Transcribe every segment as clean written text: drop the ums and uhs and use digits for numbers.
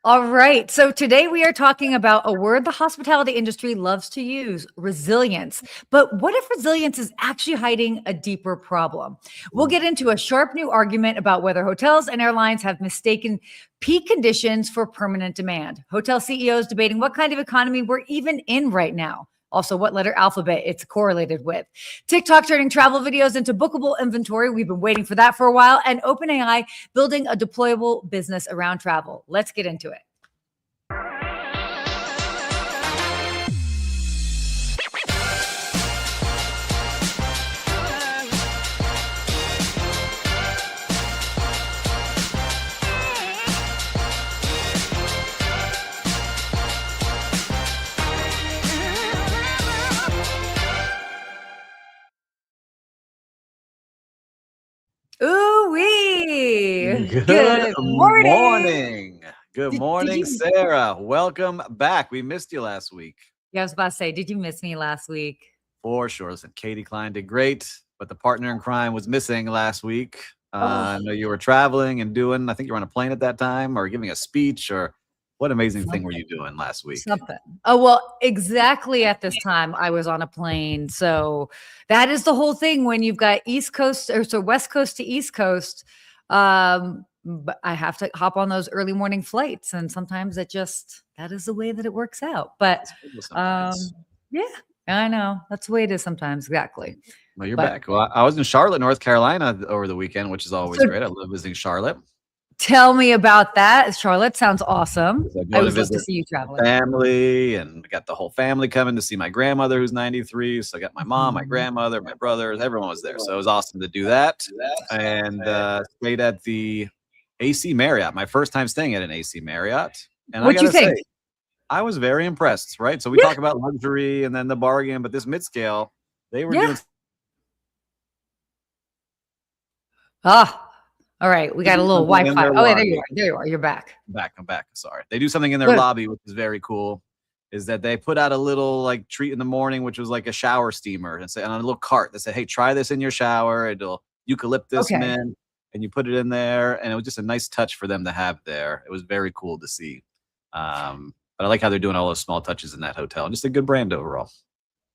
All right. So today we are talking about a word the hospitality industry loves to use, resilience. But what if resilience is actually hiding a deeper problem? We'll get into a sharp new argument about whether hotels and airlines have mistaken peak conditions for permanent demand. Hotel CEOs debating what kind of economy we're even in right now. Also, what letter alphabet it's correlated with. TikTok turning travel videos into bookable inventory. We've been waiting for that for a while. And OpenAI building a deployable business around travel. Let's get into it. Ooh-wee. Good morning. morning. Good Did morning, you- Sarah. Welcome back. We missed you last week. Yeah, I was about to say, did you miss me last week? For sure. Listen, Katie Klein did great, but the partner in crime was missing last week. I know you were traveling and I think you were on a plane at that time or giving a speech or what amazing thing were you doing last week? Something. Oh, well, exactly at this time I was on a plane. So that is the whole thing when you've got East Coast or so West Coast to East Coast. But I have to hop on those early morning flights. And sometimes that is the way that it works out. But yeah, I know. That's the way it is sometimes. Exactly. Well, you're back. Well, I was in Charlotte, North Carolina over the weekend, which is always great. I love visiting Charlotte. Tell me about that. Charlotte sounds awesome. I always love to see you traveling. Family, and got the whole family coming to see my grandmother who's 93. So I got my mom, my grandmother, my brothers, everyone was there. So it was awesome to do that. And stayed at the AC Marriott, my first time staying at an AC Marriott. And What'd you think? Say, I was very impressed, right? So we talk about luxury and then the bargain, but this mid-scale, they were doing. All right, we got a little Wi-Fi. Oh, yeah, there you are. There you are. You're back. I'm back. Sorry. They do something in their lobby, which is very cool, is that they put out a little like treat in the morning, which was like a shower steamer and on a little cart that said, hey, try this in your shower. It'll eucalyptus mint, and you put it in there. And it was just a nice touch for them to have there. It was very cool to see. But I like how they're doing all those small touches in that hotel. Just a good brand overall.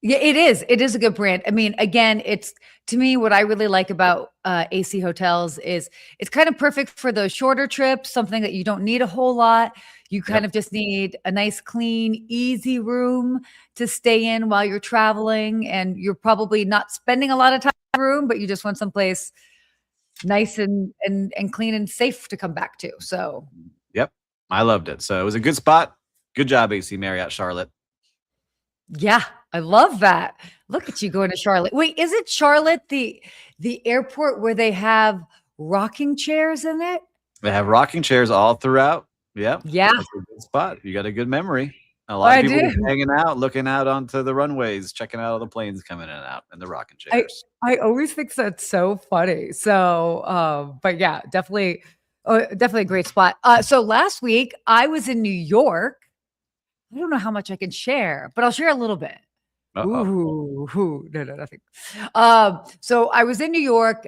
Yeah, it is. It is a good brand. I mean, again, it's to me what I really like about AC hotels is it's kind of perfect for those shorter trips, something that you don't need a whole lot. You kind of just need a nice, clean, easy room to stay in while you're traveling. And you're probably not spending a lot of time in the room, but you just want someplace nice and clean and safe to come back to. So, yep, I loved it. So it was a good spot. Good job, AC Marriott Charlotte. Yeah, I love that. Look at you going to Charlotte. Wait, is it Charlotte, the airport where they have rocking chairs in it? They have rocking chairs all throughout. Yep. Yeah. That's a good spot. You got a good memory. A lot of people hanging out, looking out onto the runways, checking out all the planes coming in and out and the rocking chairs. I always think that's so funny. So, but yeah, definitely a great spot. So last week I was in New York. I don't know how much I can share, but I'll share a little bit. No, nothing. So I was in New York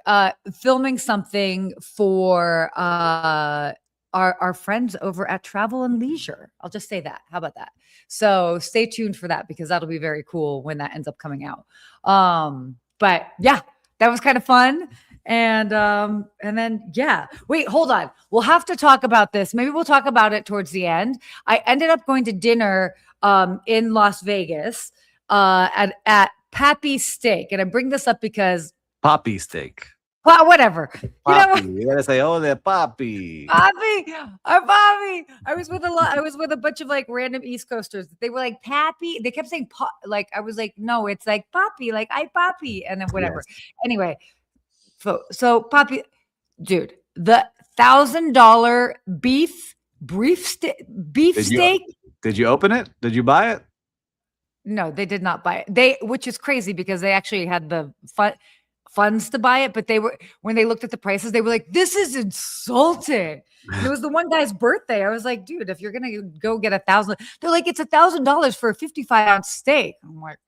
filming something for our friends over at Travel and Leisure. I'll just say that. How about that? So stay tuned for that because that'll be very cool when that ends up coming out. But yeah, that was kind of fun. And then, wait, hold on. We'll have to talk about this. Maybe we'll talk about it towards the end. I ended up going to dinner in Las Vegas at Pappy Steak. And I bring this up because Poppy Steak. Well, whatever. Poppy. You gotta say, oh, they're Poppy. Poppy. Poppy. I was with a bunch of like random East Coasters. They were like Pappy. They kept saying like I was like, no, it's like Poppy, like I Poppy, and then whatever. Yes. Anyway. So Poppy, dude, the $1,000 beef steak. Did you open it? Did you buy it? No, they did not buy it. Which is crazy because they actually had the funds to buy it, but when they looked at the prices, they were like, "This is insulting." And it was the one guy's birthday. I was like, "Dude, if you're gonna go get $1,000," they're like, "It's $1,000 for a 55-ounce steak." I'm like.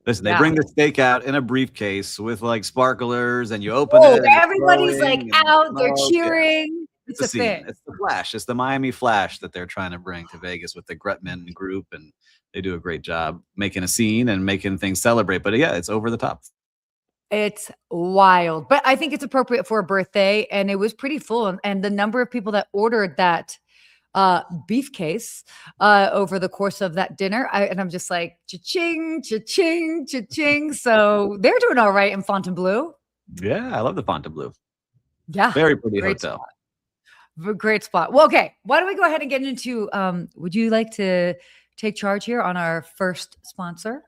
Listen, they bring the steak out in a briefcase with like sparklers, and you open it. Everybody's like out, they're cheering. It's a thing. It's the Flash. It's the Miami Flash that they're trying to bring to Vegas with the Gretman group, and they do a great job making a scene and making things celebrate. But yeah, it's over the top. It's wild, but I think it's appropriate for a birthday, and it was pretty full. And the number of people that ordered that beef case over the course of that dinner, and I'm just like, cha-ching, cha-ching, cha-ching. So they're doing all right in Fontainebleau. Yeah, I love the Fontainebleau. Yeah, very pretty great hotel. Great spot. Well, okay, why don't we go ahead and get into? Would you like to take charge here on our first sponsor?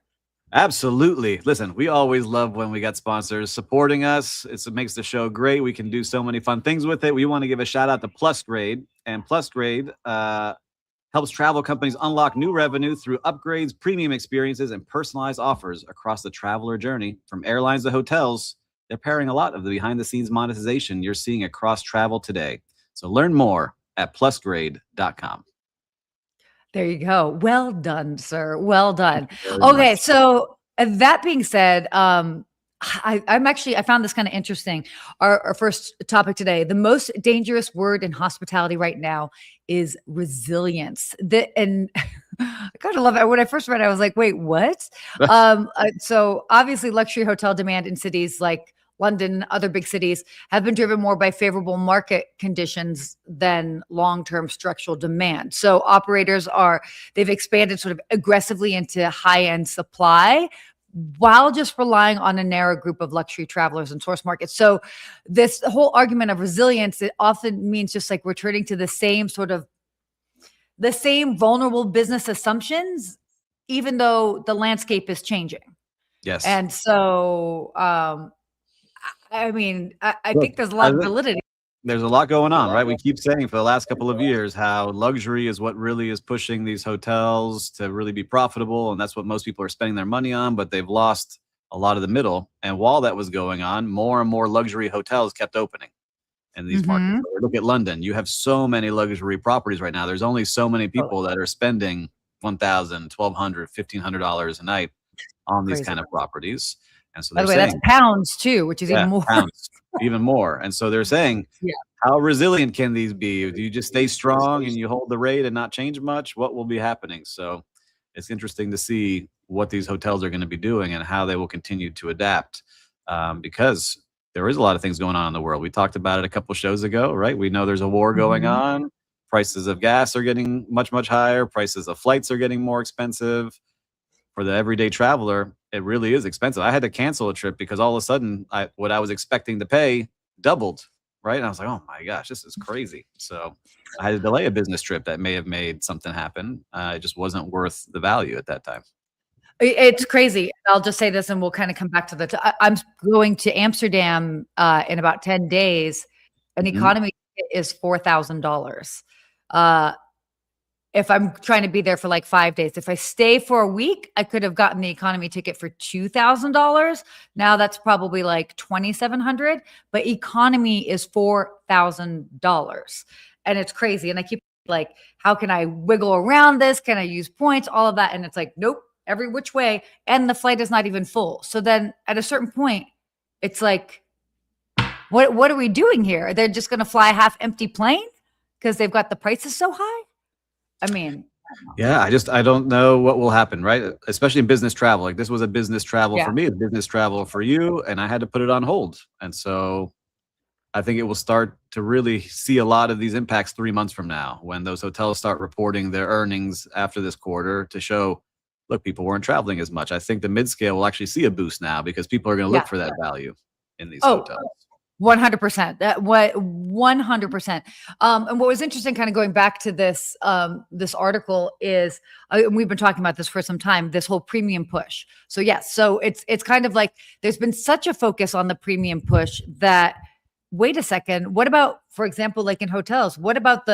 Absolutely. Listen, we always love when we got sponsors supporting us. It makes the show great. We can do so many fun things with it. We want to give a shout out to Plus Grade. And Plus Grade helps travel companies unlock new revenue through upgrades, premium experiences, and personalized offers across the traveler journey. From airlines to hotels, they're pairing a lot of the behind-the-scenes monetization you're seeing across travel today. So learn more at plusgrade.com. There you go. Well done, sir. Well done. Okay, so that being said, I found this kind of interesting. Our first topic today, the most dangerous word in hospitality right now is resilience. And I kind of love it. When I first read it, I was like, wait, what? So obviously luxury hotel demand in cities like London, other big cities have been driven more by favorable market conditions than long-term structural demand. So they've expanded sort of aggressively into high-end supply while just relying on a narrow group of luxury travelers and source markets. So this whole argument of resilience, it often means just like returning to the same vulnerable business assumptions, even though the landscape is changing. Yes. And so, I mean, I think there's a lot of validity. There's a lot going on, right? We keep saying for the last couple of years how luxury is what really is pushing these hotels to really be profitable. And that's what most people are spending their money on, but they've lost a lot of the middle. And while that was going on, more and more luxury hotels kept opening in these markets. So look at London. You have so many luxury properties right now. There's only so many people that are spending $1,000, $1,200, $1,500 a night on these kind of properties. And so by the way, that's pounds too, which is even more. Pounds, even more. And so they're saying, how resilient can these be? Do you just stay strong and you hold the rate and not change much? What will be happening? So it's interesting to see what these hotels are going to be doing and how they will continue to adapt, because there is a lot of things going on in the world. We talked about it a couple shows ago, right? We know there's a war going on. Prices of gas are getting much, much higher. Prices of flights are getting more expensive. For the everyday traveler, it really is expensive. I had to cancel a trip because all of a sudden what I was expecting to pay doubled, right? And I was like, oh my gosh, this is crazy. So I had to delay a business trip that may have made something happen. It just wasn't worth the value at that time. It's crazy. I'll just say this and we'll kind of come back to I'm going to Amsterdam in about 10 days. An economy is $4,000. If I'm trying to be there for like 5 days. If I stay for a week, I could have gotten the economy ticket for $2,000. Now that's probably like $2,700, but economy is $4,000. And it's crazy. And I keep like, how can I wiggle around this? Can I use points? All of that. And it's like, nope, every which way. And the flight is not even full. So then at a certain point, it's like, what are we doing here? They're just going to fly a half empty plane because they've got the prices so high. I mean, yeah, I don't know what will happen, right? Especially in business travel. Like this was a business travel for me, a business travel for you, and I had to put it on hold. And so I think it will start to really see a lot of these impacts 3 months from now when those hotels start reporting their earnings after this quarter to show, look, people weren't traveling as much. I think the mid-scale will actually see a boost now because people are going to look for that value in these hotels. 100%. 100%. And what was interesting, kind of going back to this this article, is we've been talking about this for some time. This whole premium push. So yes, so it's kind of like there's been such a focus on the premium push that wait a second. What about, for example, like in hotels? What about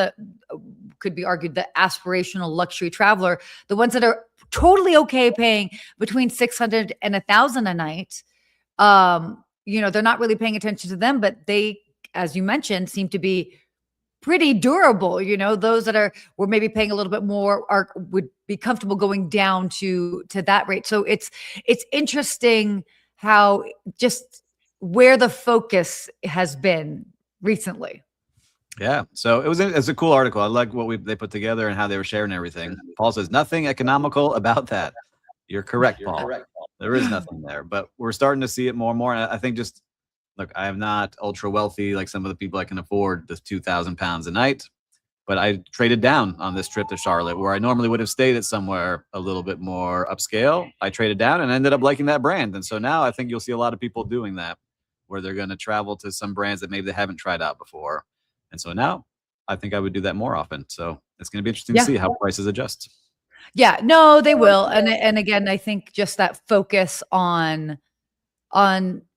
could be argued the aspirational luxury traveler, the ones that are totally okay paying between $600 and $1,000 a night? They're not really paying attention to them, but they, as you mentioned, seem to be pretty durable. Those that were maybe paying a little bit more would be comfortable going down to that rate. So it's interesting how just where the focus has been recently. Yeah. So it's a cool article. I like what they put together and how they were sharing everything. Paul says nothing economical about that. You're correct, Paul. There is nothing there, but we're starting to see it more and more. And I think just look, I am not ultra wealthy like some of the people. I can afford the 2,000 pounds a night, but I traded down on this trip to Charlotte where I normally would have stayed at somewhere a little bit more upscale. I traded down and ended up liking that brand. And so now I think you'll see a lot of people doing that where they're going to travel to some brands that maybe they haven't tried out before. And so now I think I would do that more often. So it's going to be interesting to see how prices adjust. Yeah, no, they will. And again, I think just that focus on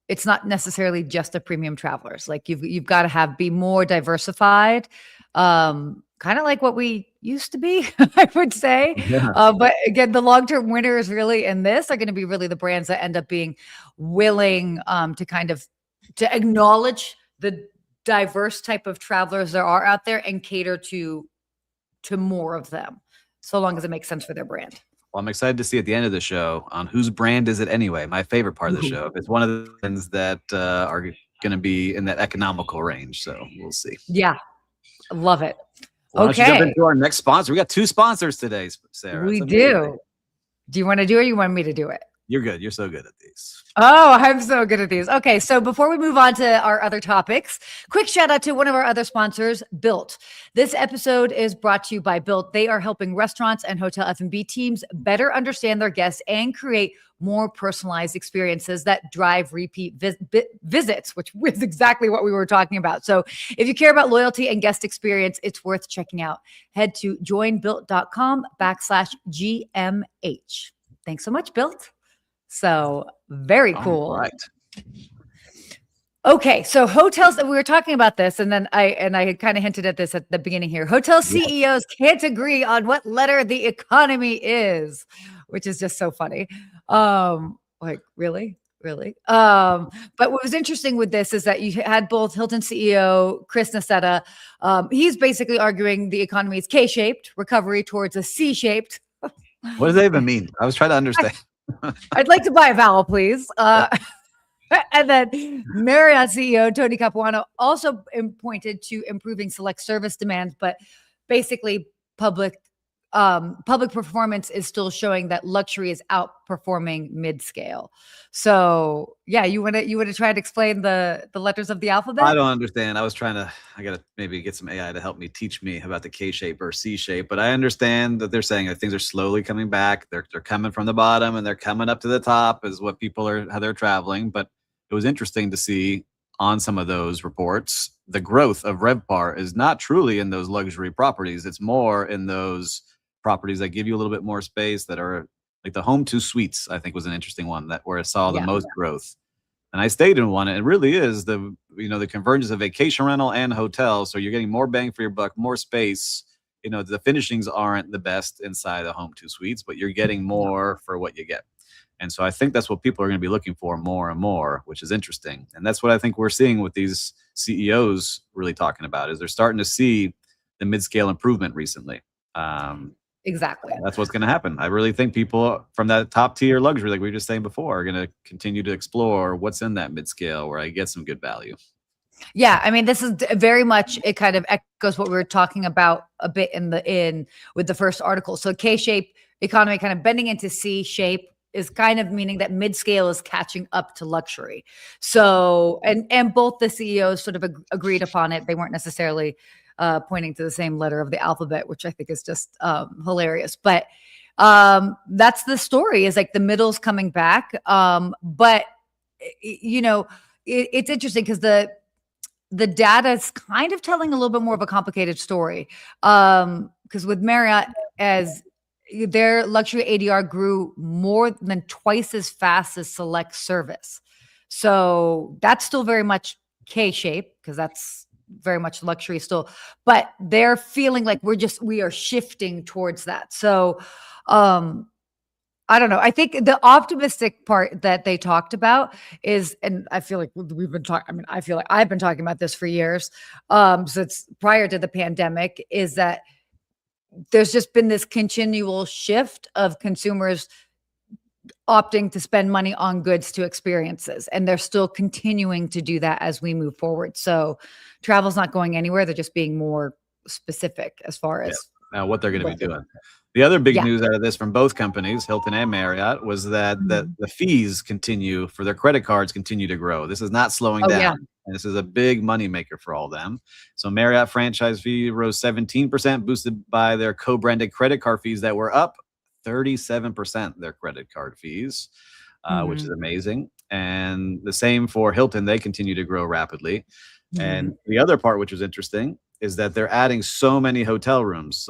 it's not necessarily just the premium travelers. Like you've got to be more diversified. Kind of like what we used to be, I would say. Yeah. But again, the long-term winners really in this are going to be really the brands that end up being willing to acknowledge the diverse type of travelers there are out there and cater to more of them, so long as it makes sense for their brand. Well, I'm excited to see at the end of the show on whose brand is it anyway. My favorite part of the show. It's one of the things that are going to be in that economical range. So we'll see. Yeah, love it. Why don't you jump into our next sponsor? We got 2 sponsors today, Sarah. We do. Do you want to do it or you want me to do it? You're good. You're so good at these. Oh, I'm so good at these. Okay, so before we move on to our other topics, quick shout out to one of our other sponsors, Built. This episode is brought to you by Built. They are helping restaurants and hotel F&B teams better understand their guests and create more personalized experiences that drive repeat visits, which is exactly what we were talking about. So if you care about loyalty and guest experience, it's worth checking out. Head to joinbuilt.com/GMH. Thanks so much, Built. So very cool. All right. Okay, so hotels, we were talking about this, and then I had kind of hinted at this at the beginning here. Hotel CEOs can't agree on what letter the economy is, which is just so funny. Like really? But what was interesting with this is that you had both Hilton CEO Chris Nassetta. He's basically arguing the economy is K-shaped, recovery towards a C-shaped. What does that even mean? I was trying to understand. I'd like to buy a vowel, please. And then Marriott CEO Tony Capuano also pointed to improving select service demands, but basically public performance is still showing that luxury is outperforming mid-scale. So yeah, you want to try to explain the letters of the alphabet? I don't understand. I gotta maybe get some AI to help me teach me about the K shape or C shape, but I understand that they're saying that things are slowly coming back. They're coming from the bottom and they're coming up to the top is what how they're traveling. But it was interesting to see on some of those reports, the growth of RevPAR is not truly in those luxury properties. It's more in those properties that give you a little bit more space that are like the Home 2 Suites, I think was an interesting one where I saw the most growth. And I stayed in one. And it really is the convergence of vacation rental and hotel. So you're getting more bang for your buck, more space. The finishings aren't the best inside the Home 2 Suites, but you're getting more for what you get. And so I think that's what people are going to be looking for more and more, which is interesting. And that's what I think we're seeing with these CEOs really talking about is they're starting to see the mid-scale improvement recently. Exactly. That's what's going to happen. I really think people from that top tier luxury, like we were just saying before, are going to continue to explore what's in that mid-scale where I get some good value. Yeah, I mean, this is very much, it kind of echoes what we were talking about a bit with the first article. So K-shape economy kind of bending into C-shape is kind of meaning that mid-scale is catching up to luxury. So, and both the CEOs sort of agreed upon it. They weren't necessarily pointing to the same letter of the alphabet, which I think is just hilarious. But that's the story, is like the middle's coming back. But it's interesting because the data is kind of telling a little bit more of a complicated story. Because with Marriott, as their luxury ADR grew more than twice as fast as select service. So that's still very much K-shape because that's very much luxury still, but they're feeling like we are shifting towards that. So I don't know. I think the optimistic part that they talked about is, and I feel like we've been talking, I mean, I feel like I've been talking about this for years, since prior to the pandemic, is that there's just been this continual shift of consumers opting to spend money on goods to experiences. And they're still continuing to do that as we move forward. So travel's not going anywhere. They're just being more specific as far as now what they're going to be doing. The other big Yeah. news out of this from both companies, Hilton and Marriott, was that the fees continue for their credit cards continue to grow. This is not slowing down. Yeah. And this is a big moneymaker for all them. So Marriott franchise fee rose 17%, boosted by their co-branded credit card fees that were up 37%, their credit card fees, which is amazing. And the same for Hilton. They continue to grow rapidly. And the other part, which was interesting, is that they're adding so many hotel rooms.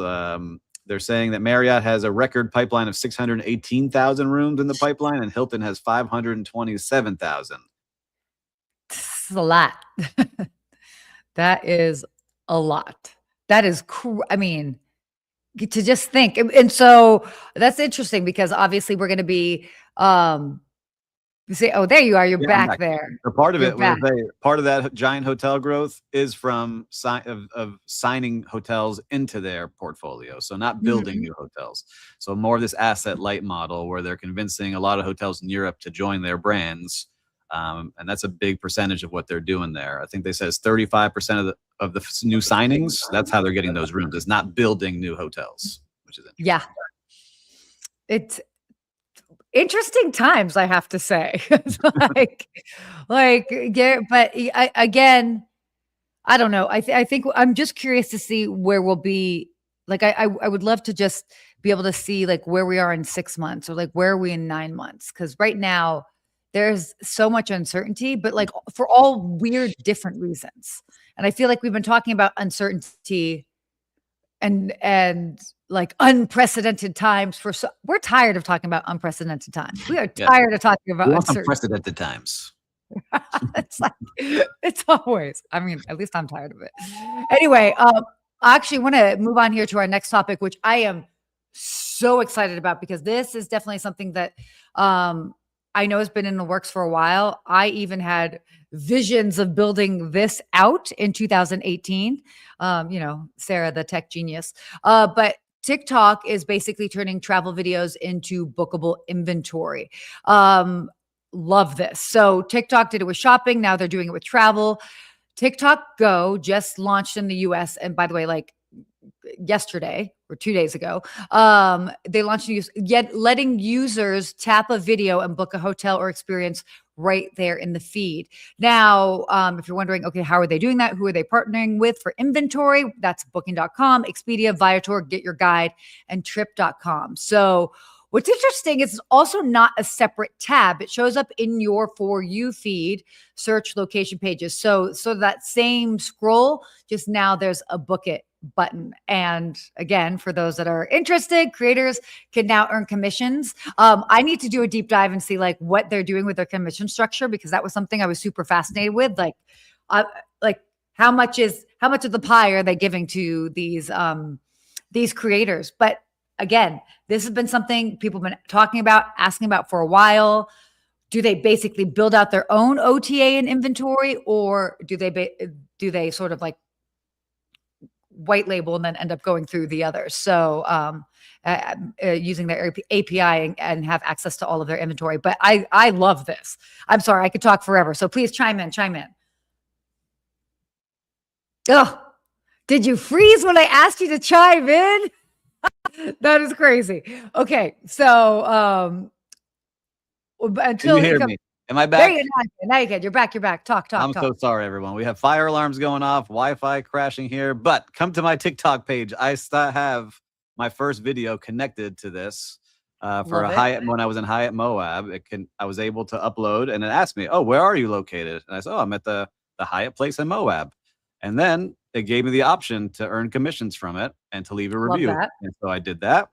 They're saying that Marriott has a record pipeline of 618,000 rooms in the pipeline, and Hilton has 527,000. It's a lot. That is a lot. That is, I mean, to just think. And so that's interesting because obviously we're going to be, you say, oh, there you are. You're back there. So part of part of that giant hotel growth is from signing hotels into their portfolio. So not building new hotels. So more of this asset light model where they're convincing a lot of hotels in Europe to join their brands. And that's a big percentage of what they're doing there. I think they said it's 35% of the new signings. That's how they're getting those rooms. It's not building new hotels, which is interesting. Yeah. It's interesting times, I have to say. Again, I don't know. I think I'm just curious to see where we'll be. Like, I would love to just be able to see like where we are in 6 months or like where are we in 9 months? Because right now there's so much uncertainty, but like for all weird different reasons. And I feel like we've been talking about uncertainty and like unprecedented times we're tired of talking about unprecedented times. We are tired of talking about unprecedented times. It's always, I mean, at least I'm tired of it. Anyway, I actually want to move on here to our next topic, which I am so excited about because this is definitely something that I know has been in the works for a while. I even had visions of building this out in 2018. Sarah, the tech genius. But TikTok is basically turning travel videos into bookable inventory. Love this. So TikTok did it with shopping. Now they're doing it with travel. TikTok Go just launched in the US. And by the way, like yesterday or 2 days ago, they launched letting users tap a video and book a hotel or experience right there in the feed. Now, if you're wondering, okay, how are they doing that? Who are they partnering with for inventory? That's Booking.com, Expedia, Viator, Get Your Guide, and Trip.com. So what's interesting is it's also not a separate tab. It shows up in your For You feed, search location pages. So that same scroll, just now there's a book it button. And again, for those that are interested, creators can now earn commissions. I need to do a deep dive and see like what they're doing with their commission structure, because that was something I was super fascinated with. Like how much of the pie are they giving to these creators? But again, this has been something people have been talking about, asking about for a while. Do they basically build out their own OTA and inventory, or do they sort of like white label and then end up going through the others? So using their API and have access to all of their inventory. But I love this. I'm sorry, I could talk forever. So please chime in. Oh, did you freeze when I asked you to chime in? That is crazy. Okay. So until you hear me? Am I back? Now you can. You're back. Talk. I'm so sorry, everyone. We have fire alarms going off, Wi-Fi crashing here, but come to my TikTok page. I still have my first video connected to this for a Hyatt. When I was in Hyatt Moab, I was able to upload, and it asked me, "Oh, where are you located?" And I said, "Oh, I'm at the Hyatt place in Moab." And then it gave me the option to earn commissions from it and to leave a review. And so I did that.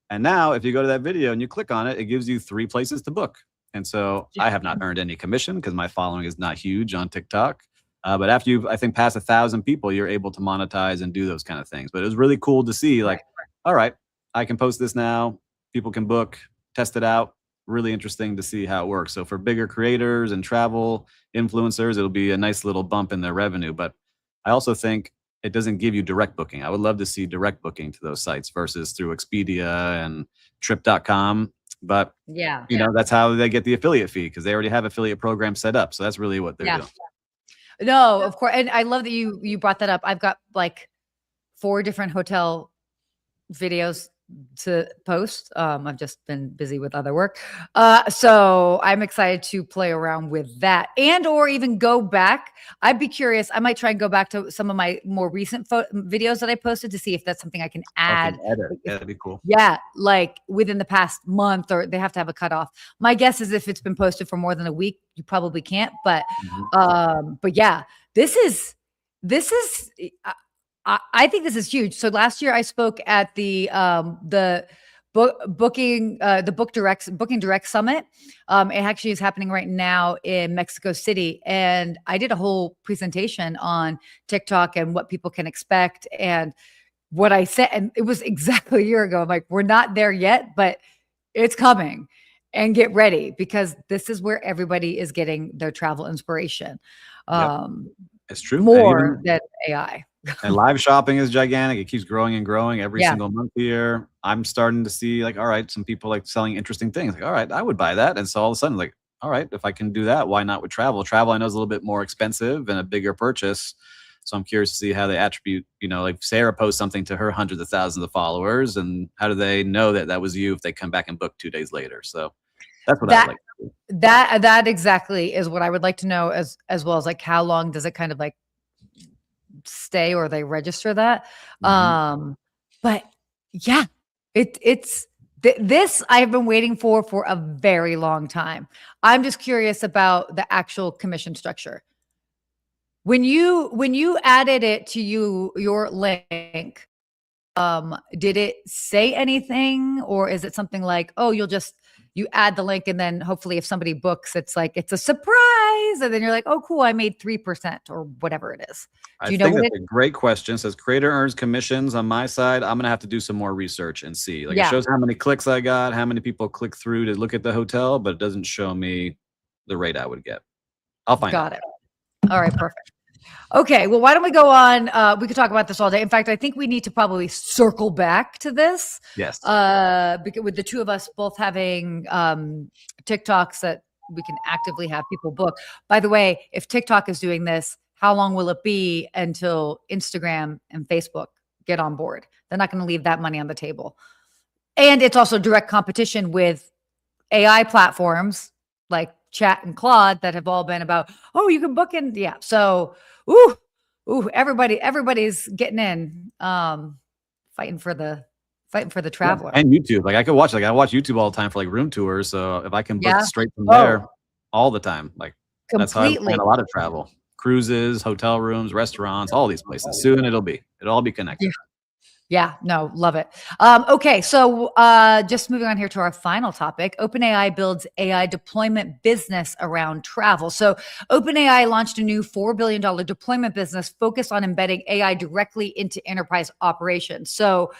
And now if you go to that video and you click on it, it gives you 3 places to book. And so I have not earned any commission because my following is not huge on TikTok. But after you've, I think, passed 1,000 people, you're able to monetize and do those kind of things. But it was really cool to see, like, all right, I can post this now. People can book, test it out. Really interesting to see how it works. So for bigger creators and travel influencers, it'll be a nice little bump in their revenue. But I also think it doesn't give you direct booking. I would love to see direct booking to those sites versus through Expedia and Trip.com. But that's how they get the affiliate fee, because they already have affiliate programs set up. So that's really what they're doing. No, of course. And I love that you brought that up. I've got like 4 different hotel videos to post. I've just been busy with other work. So I'm excited to play around with that and, or even go back. I'd be curious. I might try and go back to some of my more recent videos that I posted to see if that's something I can add. That'd be cool. Yeah. Like within the past month, or they have to have a cutoff. My guess is if it's been posted for more than a week, you probably can't, but yeah, this is, I think this is huge. So last year I spoke at the Booking Direct Summit. It actually is happening right now in Mexico City. And I did a whole presentation on TikTok and what people can expect and what I said. And it was exactly a year ago. I'm like, we're not there yet, but it's coming, and get ready, because this is where everybody is getting their travel inspiration. It's true. More than AI. And live shopping is gigantic. It keeps growing and growing every single month here. I'm starting to see like, all right, some people like selling interesting things. Like, all right, I would buy that. And so all of a sudden, like, all right, if I can do that, why not with travel? Travel, I know, is a little bit more expensive and a bigger purchase. So I'm curious to see how they attribute, like Sarah posts something to her hundreds of thousands of followers, and how do they know that that was you if they come back and book 2 days later? So that's what I would like to do. That exactly is what I would like to know, as well as like how long does it kind of like stay, or they register that. But yeah, it's this I've been waiting for a very long time. I'm just curious about the actual commission structure. When you added it to your link, did it say anything, or is it something like, oh, you add the link and then hopefully if somebody books, it's like, it's a surprise. And then you're like, oh, cool, I made 3% or whatever it is. I think that's a great question. It says creator earns commissions on my side. I'm going to have to do some more research and see. Like, it shows how many clicks I got, how many people click through to look at the hotel, but it doesn't show me the rate I would get. I'll find out. Got it. All right, perfect. Okay, well, why don't we go on? We could talk about this all day. In fact, I think we need to probably circle back to this. Yes. Because with the two of us both having TikToks that we can actively have people book. By the way, if TikTok is doing this, how long will it be until Instagram and Facebook get on board? They're not going to leave that money on the table. And it's also direct competition with AI platforms like Chat and Claude that have all been about, oh, you can book in. Yeah. So, everybody's getting in, fighting for the traveler. And YouTube. Like I watch YouTube all the time for like room tours. So if I can book straight from there all the time, like that's how I plan a lot of travel. Cruises, hotel rooms, restaurants, all these places. Soon it'll all be connected. Yeah, no, love it. Okay, so just moving on here to our final topic. OpenAI builds AI deployment business around travel. So OpenAI launched a new $4 billion deployment business focused on embedding AI directly into enterprise operations. So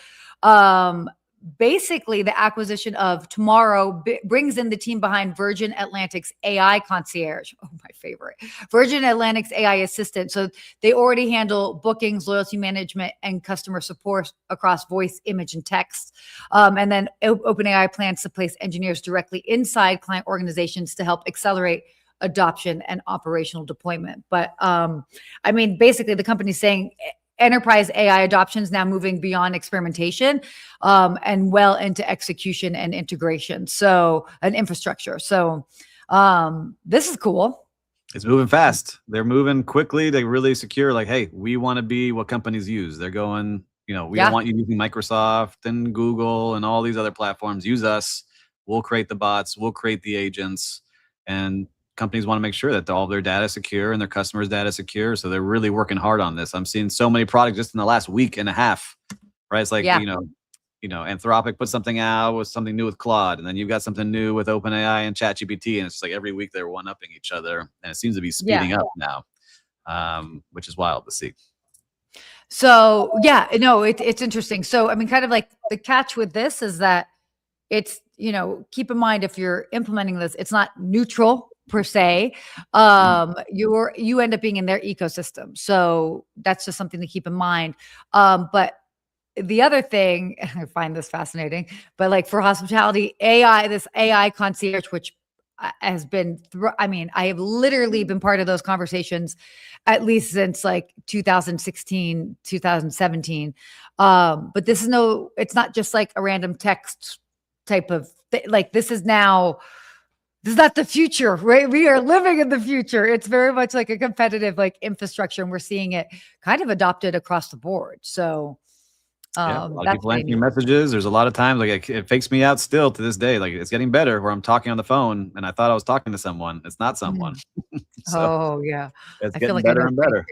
basically, the acquisition of Tomorrow brings in the team behind Virgin Atlantic's AI concierge. Oh, my favorite. Virgin Atlantic's AI assistant. So they already handle bookings, loyalty management, and customer support across voice, image, and text. And then OpenAI plans to place engineers directly inside client organizations to help accelerate adoption and operational deployment. But I mean, basically, the company's saying enterprise AI adoption is now moving beyond experimentation and well into execution and integration. So an infrastructure. So this is cool. It's moving fast. They're moving quickly to really secure, like, hey, we want to be what companies use. They're going, we don't want you using Microsoft and Google and all these other platforms. Use us. We'll create the bots. We'll create the agents. And companies want to make sure that all of their data is secure and their customers' data is secure. So they're really working hard on this. I'm seeing so many products just in the last week and a half, right? It's like, Anthropic put something out with something new with Claude, and then you've got something new with OpenAI and ChatGPT, and it's just like every week they're one-upping each other, and it seems to be speeding up now, which is wild to see. So it's interesting. So I mean, kind of like the catch with this is that it's, keep in mind, if you're implementing this, it's not neutral per se. You end up being in their ecosystem. So that's just something to keep in mind. But the other thing, I find this fascinating, but like for hospitality, AI, this AI concierge, which has been, I mean, I have literally been part of those conversations at least since like 2016, 2017. But this is it's not just like a random text type of like, this is not the future, right? We are living in the future. It's very much like a competitive like infrastructure, and we're seeing it kind of adopted across the board. So yeah, a lot of people answering messages. There's a lot of times like it fakes me out still to this day. Like it's getting better where I'm talking on the phone and I thought I was talking to someone. It's not someone. So oh yeah, it's I feel getting like better and better.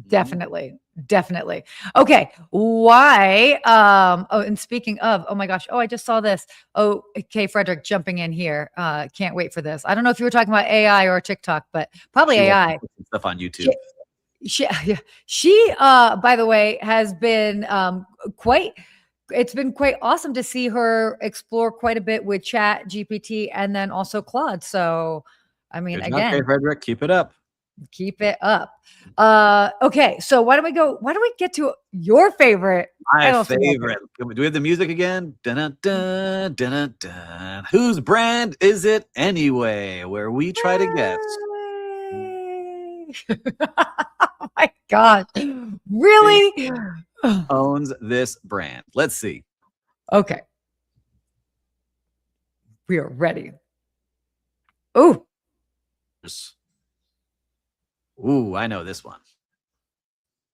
Definitely. Definitely. Okay. Why? Oh, and speaking of, oh my gosh. Oh, I just saw this. Oh, okay. Frederick jumping in here. Can't wait for this. I don't know if you were talking about AI or TikTok, but probably AI. Stuff on YouTube. She, by the way, has been it's been quite awesome to see her explore quite a bit with Chat GPT and then also Claude. So, I mean, again, okay, Frederick, keep it up. Keep it up. Okay, so why don't we get to your favorite? My favorite. Do we have the music again? Dun, dun, dun, dun. Whose brand is it anyway? Where we try to guess. Oh my God. Really? Owns this brand. Let's see. Okay. We are ready. Ooh. Ooh, I know this one.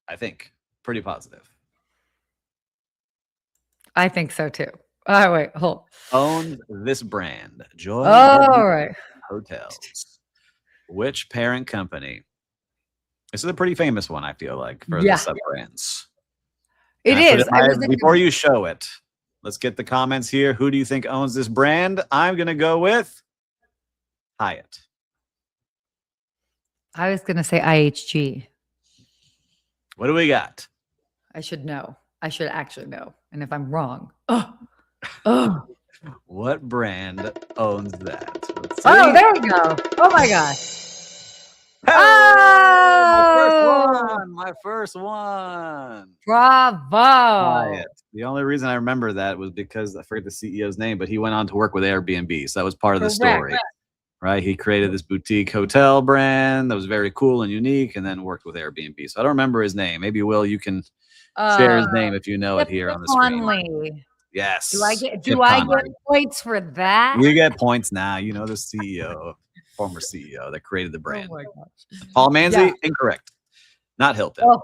I think. Pretty positive. I think so too. Oh, wait, hold. Owns this brand. Joy right. Hotels. Which parent company? This is a pretty famous one, I feel like, for the sub-brands. It is. Before you show it, let's get the comments here. Who do you think owns this brand? I'm going to go with Hyatt. I was going to say IHG. What do we got? I should know. I should actually know. And if I'm wrong, what brand owns that? Oh, there we go. Oh my gosh. Oh, my first one. Bravo. Hyatt. The only reason I remember that was because I forget the CEO's name, but he went on to work with Airbnb. So that was part of the story. Right? He created this boutique hotel brand that was very cool and unique and then worked with Airbnb. So I don't remember his name. Maybe, Will, you can share his name if you know it here on the screen. Yes. Do I get points for that? You get points now. You know the CEO, former CEO that created the brand. Oh my gosh. Paul Manzi, incorrect. Not Hilton. Oh,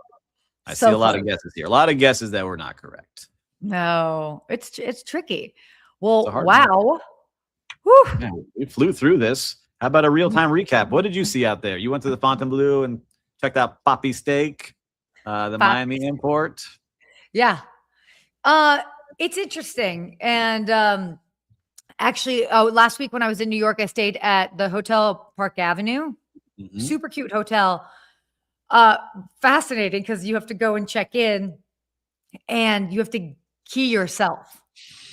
I see a lot of guesses here. A lot of guesses that were not correct. No, it's tricky. Well, wow. Yeah, we flew through this. How about a real-time recap? What did you see out there? You went to the Fontainebleau and checked out Poppy Steak, the Miami import. Yeah. It's interesting. And actually, last week when I was in New York, I stayed at the Hotel Park Avenue. Mm-hmm. Super cute hotel. Fascinating because you have to go and check in and you have to key yourself.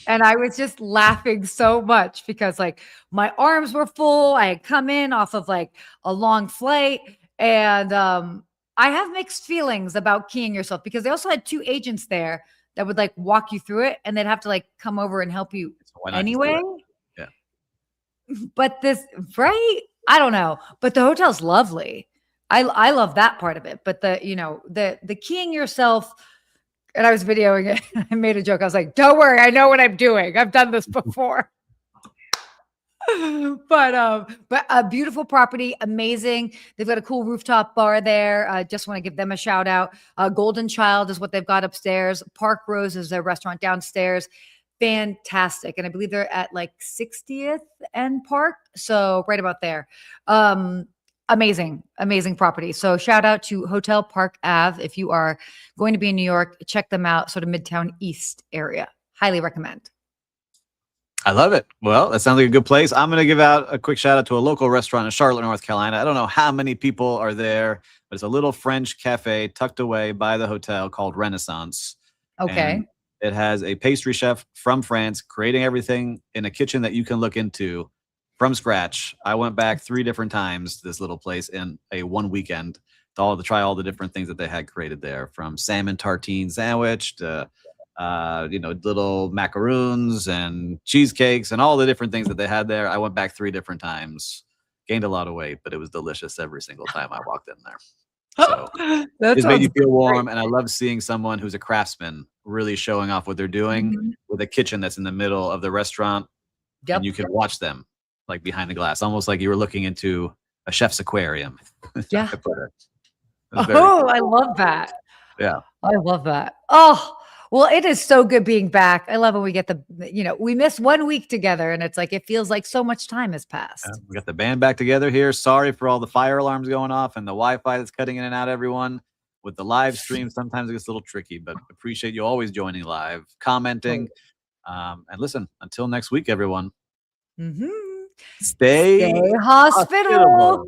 And I was just laughing so much because like my arms were full. I had come in off of like a long flight. And I have mixed feelings about keying yourself because they also had 2 agents there that would like walk you through it and they'd have to like come over and help you anyway. Yeah. But right? I don't know. But the hotel's lovely. I love that part of it. But the keying yourself. And I was videoing it. I made a joke. I was like, don't worry. I know what I'm doing. I've done this before. but a beautiful property. Amazing. They've got a cool rooftop bar there. I just want to give them a shout out. Golden Child is what they've got upstairs. Park Rose is their restaurant downstairs. Fantastic. And I believe they're at like 60th and Park. So right about there. Amazing property. So shout out to Hotel Park Ave. If you are going to be in New York, check them out, sort of Midtown East area. Highly recommend. I love it. Well, that sounds like a good place. I'm going to give out a quick shout out to a local restaurant in Charlotte, North Carolina. I don't know how many people are there, but it's a little French cafe tucked away by the hotel called Renaissance. Okay. And it has a pastry chef from France creating everything in a kitchen that you can look into from scratch. I went back 3 different times to this little place in one weekend to try all the different things that they had created there, from salmon tartine sandwich to little macaroons and cheesecakes and all the different things that they had there. I went back 3 different times, gained a lot of weight, but it was delicious every single time I walked in there. So it made you feel warm. And I love seeing someone who's a craftsman really showing off what they're doing with a kitchen that's in the middle of the restaurant. Yep. And you can watch them like behind the glass, almost like you were looking into a chef's aquarium. Yeah. Cool. I love that. Yeah. I love that. Oh, well, it is so good being back. I love when we get we miss 1 week together and it's like, it feels like so much time has passed. We got the band back together here. Sorry for all the fire alarms going off and the Wi-Fi that's cutting in and out, everyone. With the live stream, sometimes it gets a little tricky, but appreciate you always joining live, commenting. And listen, until next week, everyone. Mm-hmm. Stay hospitable.